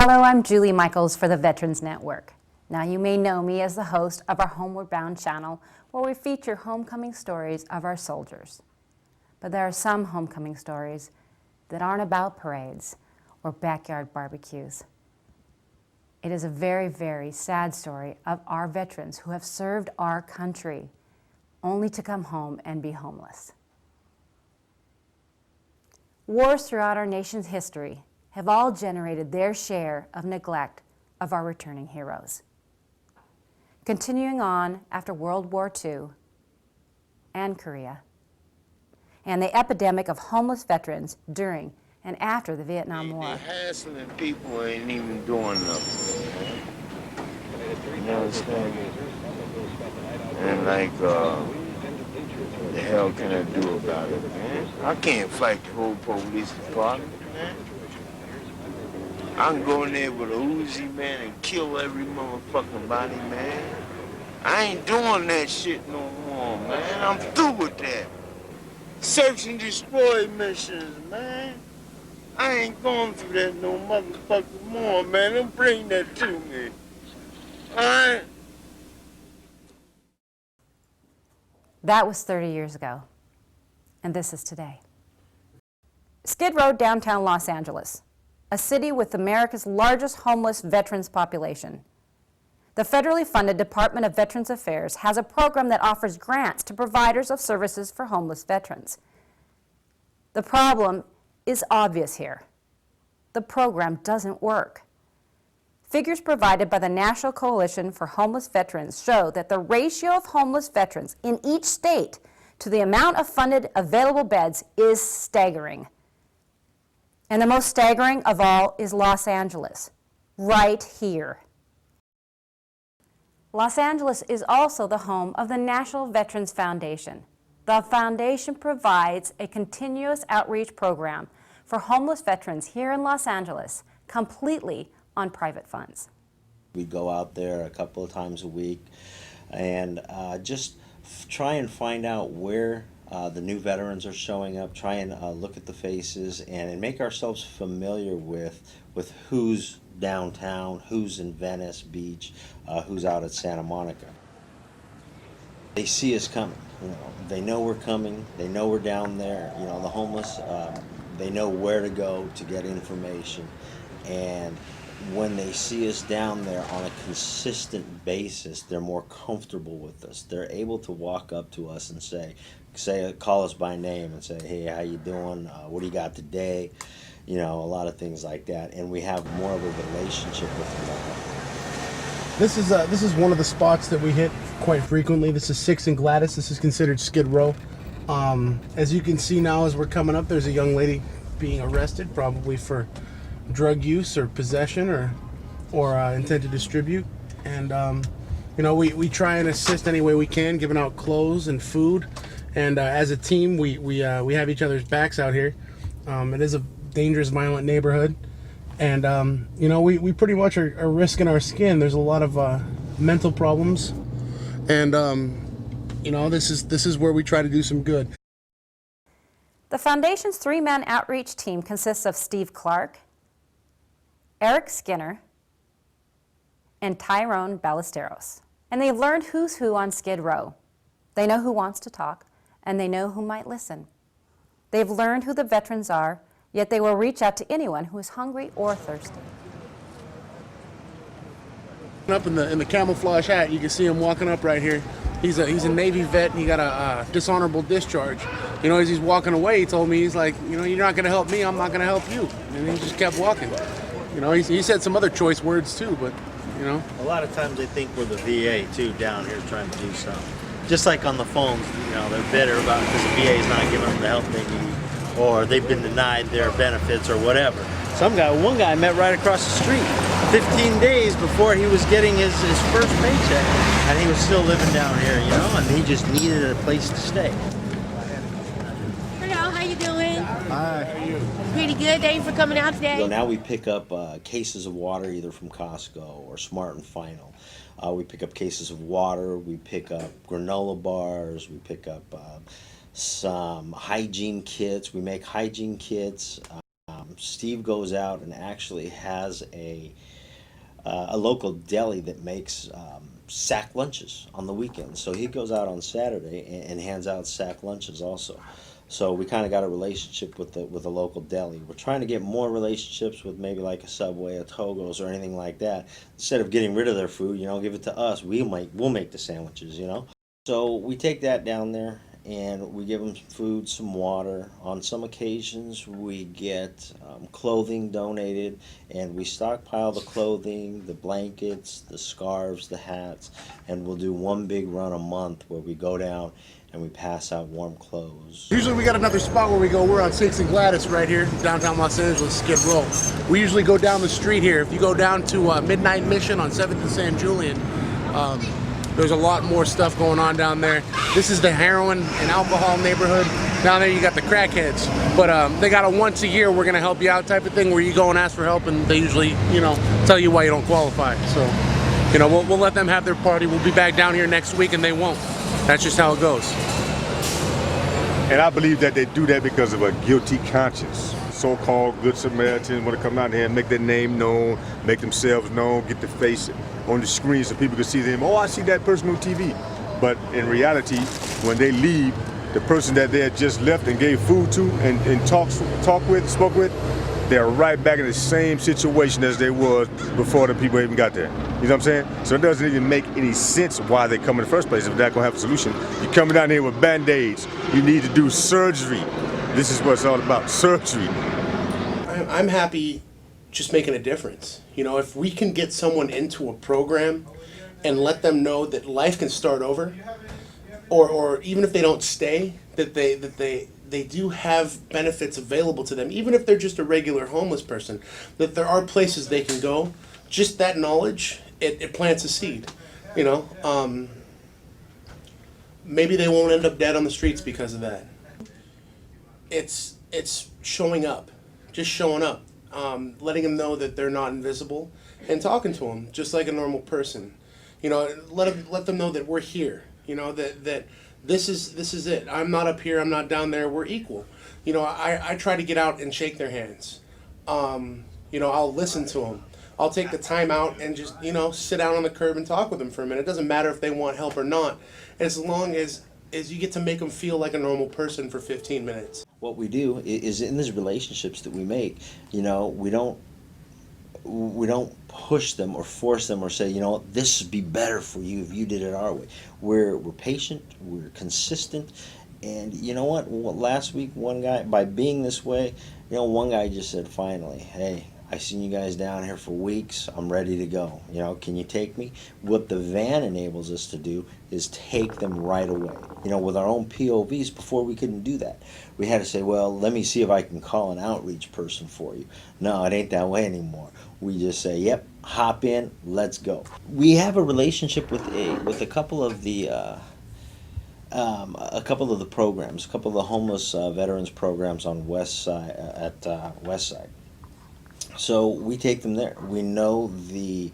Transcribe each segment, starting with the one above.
Hello, I'm Julie Michaels for the Veterans Network. Now, you may know me as the host of our Homeward Bound channel, where we feature homecoming stories of our soldiers. But there are some homecoming stories that aren't about parades or backyard barbecues. It is a very, very sad story of our veterans who have served our country only to come home and be homeless. Wars throughout our nation's history have all generated their share of neglect of our returning heroes. Continuing on after World War II and Korea, and the epidemic of homeless veterans during and after the Vietnam War. They hassling people ain't even doing nothing, man. You understand? And like, the hell can I do about it, man? I can't fight the whole police department, man. I can go in there with a Uzi, man, and kill every motherfucking body, man. I ain't doing that shit no more, man. I'm through with that. Search and destroy missions, man. I ain't going through that no motherfucking more, man. Don't bring that to me. Alright? That was 30 years ago, and this is today. Skid Row, downtown Los Angeles, a city with America's largest homeless veterans population. The federally funded Department of Veterans Affairs has a program that offers grants to providers of services for homeless veterans. The problem is obvious here. The program doesn't work. Figures provided by the National Coalition for Homeless Veterans show that the ratio of homeless veterans in each state to the amount of funded available beds is staggering. And the most staggering of all is Los Angeles, right here. Los Angeles is also the home of the National Veterans Foundation. The foundation provides a continuous outreach program for homeless veterans here in Los Angeles, completely on private funds. We go out there a couple of times a week and just try and find out where the new veterans are showing up, try and look at the faces and make ourselves familiar with who's downtown, who's in Venice Beach, who's out at Santa Monica. They see us coming. You know, they know we're coming. They know we're down there. You know, the homeless, they know where to go to get information. And when they see us down there on a consistent basis, they're more comfortable with us. They're able to walk up to us and say, call us by name and say, hey, how you doing? What do you got today? You know, a lot of things like that. And we have more of a relationship with them. This is one of the spots that we hit quite frequently. This is 6th and Gladys. This is considered Skid Row. As you can see now, as we're coming up, there's a young lady being arrested, probably for drug use or possession or intent to distribute. And you know, we try and assist any way we can, giving out clothes and food. And as a team, we have each other's backs out here. It is a dangerous, violent neighborhood. And you know, we pretty much are risking our skin. There's a lot of mental problems. And you know, this is where we try to do some good. The Foundation's three-man outreach team consists of Steve Clark, Eric Skinner, and Tyrone Ballesteros. And they've learned who's who on Skid Row. They know who wants to talk, and they know who might listen. They've learned who the veterans are, yet they will reach out to anyone who is hungry or thirsty. Up in the camouflage hat, you can see him walking up right here. He's a Navy vet, and he got a dishonorable discharge. You know, as he's walking away, he told me, he's like, you know, you're not going to help me, I'm not going to help you. And he just kept walking. You know, he said some other choice words too, but, you know. A lot of times they think we're the VA too, down here trying to do something. Just like on the phones, you know, they're bitter about because the VA is not giving them the help they need, or they've been denied their benefits or whatever. One guy I met right across the street, 15 days before he was getting his first paycheck, and he was still living down here, you know, and he just needed a place to stay. Hello, how you doing? Hi, how are you? Pretty good. Thank you for coming out today. So now we pick up cases of water either from Costco or Smart and Final. We pick up cases of water, we pick up granola bars, we pick up some hygiene kits. We make hygiene kits, Steve goes out and actually has a local deli that makes sack lunches on the weekends. So he goes out on Saturday and hands out sack lunches also. So we kind of got a relationship with the local deli. We're trying to get more relationships with maybe like a Subway, a Togo's, or anything like that. Instead of getting rid of their food, give it to us. We'll make the sandwiches, So we take that down there and we give them food, some water. On some occasions, we get clothing donated, and we stockpile the clothing, the blankets, the scarves, the hats, and we'll do one big run a month where we go down and we pass out warm clothes. Usually we got another spot where we go. We're on 6th and Gladys right here, downtown Los Angeles, Skid Row. We usually go down the street here. If you go down to Midnight Mission on 7th and San Julian, there's a lot more stuff going on down there. This is the heroin and alcohol neighborhood. Down there you got the crackheads. But they got a once a year, we're gonna help you out type of thing where you go and ask for help and they usually, tell you why you don't qualify. So, we'll let them have their party. We'll be back down here next week and they won't. That's just how it goes. And I believe that they do that because of a guilty conscience. So-called Good Samaritans want to come out here and make their name known, make themselves known, get the face on the screen so people can see them. Oh, I see that person on TV. But in reality, when they leave, the person that they had just left and gave food to and spoke with, they're right back in the same situation as they was before the people even got there. You know what I'm saying? So it doesn't even make any sense why they come in the first place if they're not gonna have a solution. You're coming down here with Band-Aids. You need to do surgery. This is what it's all about, surgery. I'm happy just making a difference. If we can get someone into a program and let them know that life can start over, or even if they don't stay, that they do have benefits available to them, even if they're just a regular homeless person, that there are places they can go. Just that knowledge, it plants a seed. Maybe they won't end up dead on the streets because of that. It's showing up, just showing up, letting them know that they're not invisible, and talking to them just like a normal person. Let them know that we're here. That this is it. I'm not up here. I'm not down there. We're equal. I try to get out and shake their hands. I'll listen to them. I'll take the time out and just sit down on the curb and talk with them for a minute. It doesn't matter if they want help or not, as long as you get to make them feel like a normal person for 15 minutes. What we do is in these relationships that we make, we don't push them or force them or say, this would be better for you if you did it our way. We're patient, we're consistent, and you know what? Last week, one guy, by being this way, one guy just said, finally, hey, I've seen you guys down here for weeks. I'm ready to go. Can you take me? What the van enables us to do is take them right away. With our own POVs, before we couldn't do that. We had to say, well, let me see if I can call an outreach person for you. No, it ain't that way anymore. We just say, yep, hop in, let's go. We have a relationship with a couple of the programs, a couple of the homeless veterans programs on West Side at West Side. So we take them there. We know the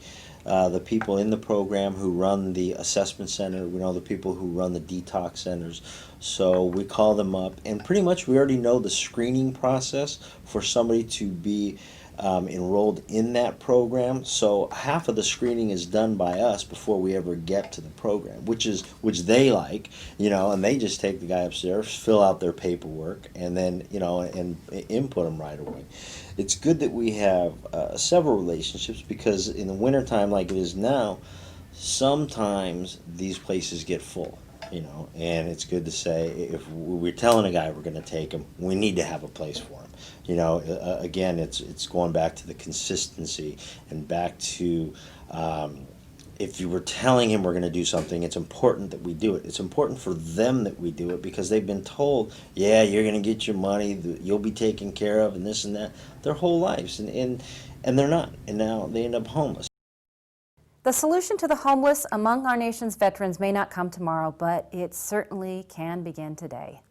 people in the program who run the assessment center. We know the people who run the detox centers. So we call them up, and pretty much we already know the screening process for somebody to be enrolled in that program. So half of the screening is done by us before we ever get to the program, which they like, and they just take the guy upstairs, fill out their paperwork, and then and input them right away. It's good that we have several relationships, because in the wintertime like it is now, sometimes these places get full, and it's good to say, if we're telling a guy we're going to take him, we need to have a place for him. Again, it's going back to the consistency and back to if you were telling him we're going to do something, it's important that we do it. It's important for them that we do it, because they've been told, yeah, you're going to get your money, you'll be taken care of, and this and that, their whole lives, and they're not, and now they end up homeless. The solution to the homeless among our nation's veterans may not come tomorrow, but it certainly can begin today.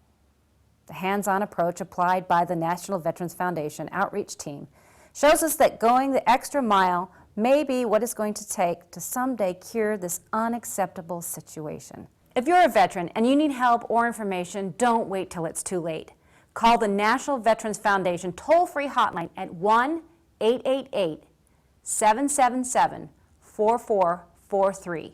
The hands-on approach applied by the National Veterans Foundation outreach team shows us that going the extra mile may be what it's going to take to someday cure this unacceptable situation. If you're a veteran and you need help or information, don't wait till it's too late. Call the National Veterans Foundation toll-free hotline at 1-888-777-4443.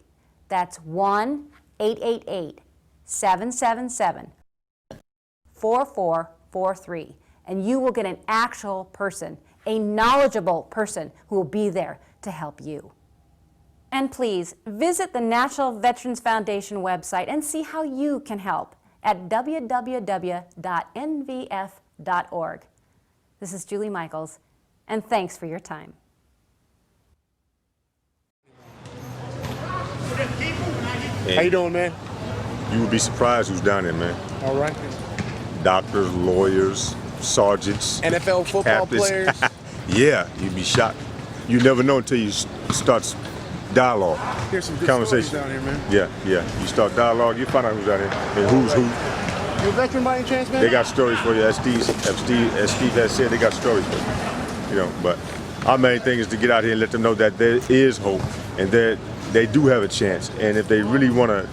That's 1-888-777-4443. And you will get an actual person, a knowledgeable person who will be there to help you. And please visit the National Veterans Foundation website and see how you can help at www.nvf.org. This is Julie Michaels, and thanks for your time. How you doing, man? You would be surprised who's down there, man. All right. Doctors, lawyers, sergeants, NFL football captains. players. Yeah, you'd be shocked. You never know until you start dialogue. Here's some good Conversation. stories down here, man. Yeah. You start dialogue, you find out who's out here and who's who. You a veteran by any chance, man? They got stories for you. As Steve has said, they got stories for you. You know, but our main thing is to get out here and let them know that there is hope and that they do have a chance. And if they really want to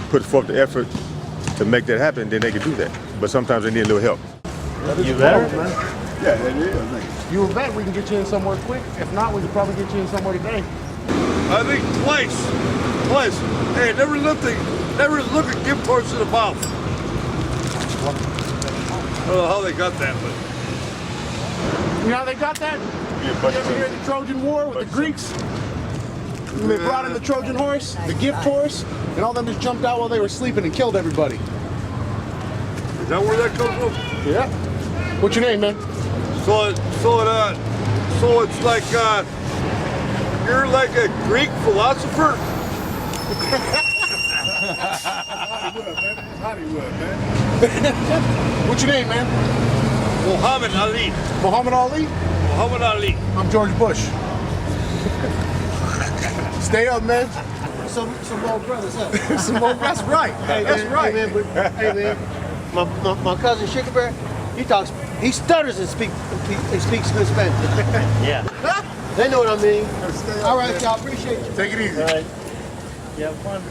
put forth the effort to make that happen, then they can do that. But sometimes they need a little help. You better? Man. Yeah, it is. You a vet, we can get you in somewhere quick. If not, we can probably get you in somewhere today. I think twice. Hey, never look a gift horse in the mouth. I don't know how they got that, but You know how they got that? You ever hear the Trojan War with the Greeks? When they brought in the Trojan horse, the gift horse, and all them just jumped out while they were sleeping and killed everybody. is that where that comes from? Yeah. What's your name, man? So it's like you're like a Greek philosopher. Hollywood, man. What's your name, man? Muhammad Ali. Muhammad Ali? Muhammad Ali. I'm George Bush. Stay up, man. Some old brothers, huh? That's right. That's right. Hey man, my cousin Sugar Bear, he stutters and speaks good Spanish. Yeah. They know what I mean. All right, y'all, appreciate you. Take it easy. All right. You have fun.